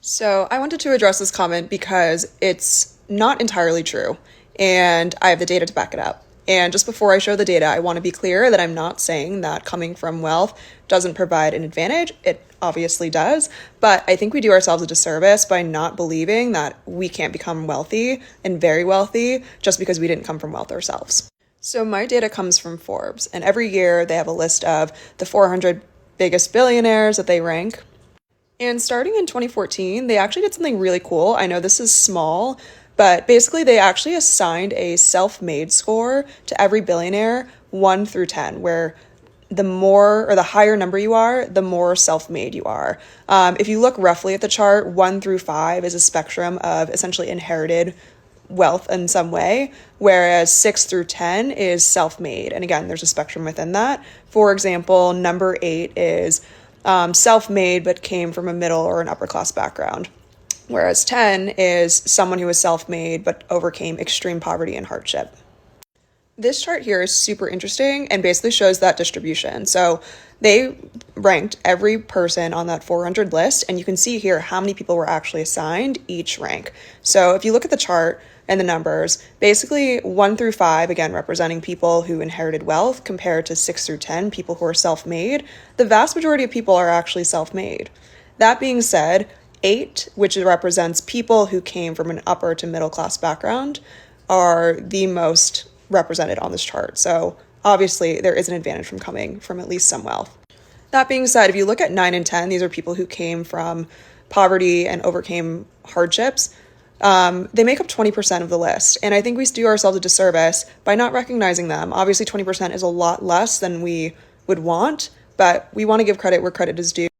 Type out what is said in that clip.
So I wanted to address this comment because it's not entirely true, and I have the data to back it up. And just before I show the data, I want to be clear that I'm not saying that coming from wealth doesn't provide an advantage. It obviously does, but I think we do ourselves a disservice by not believing that we can't become wealthy and very wealthy just because we didn't come from wealth ourselves. So my data comes from Forbes, and every year they have a list of the 400 biggest billionaires that they rank. And starting in 2014, they actually did something really cool. I know this is small, but basically, they actually assigned a self made score to every billionaire, 1 through 10, where the more or the higher number you are, the more self made you are. If you look roughly at the chart, 1 through 5 is a spectrum of essentially inherited wealth in some way, whereas 6 through 10 is self made. And again, there's a spectrum within that. For example, number 8 is self made but came from a middle or an upper class background, whereas 10 is someone who was self made but overcame extreme poverty and hardship. This chart here is super interesting and basically shows that distribution. So they ranked every person on that 400 list, and you can see here how many people were actually assigned each rank. So if you look at the chart and the numbers, basically 1 through 5, again, representing people who inherited wealth, compared to 6 through 10, people who are self-made, the vast majority of people are actually self-made. That being said, 8, which represents people who came from an upper to middle class background, are the most represented on this chart. So obviously there is an advantage from coming from at least some wealth. That being said, if you look at 9 and 10, these are people who came from poverty and overcame hardships. They make up 20% of the list. And I think we do ourselves a disservice by not recognizing them. Obviously, 20% is a lot less than we would want, but we want to give credit where credit is due.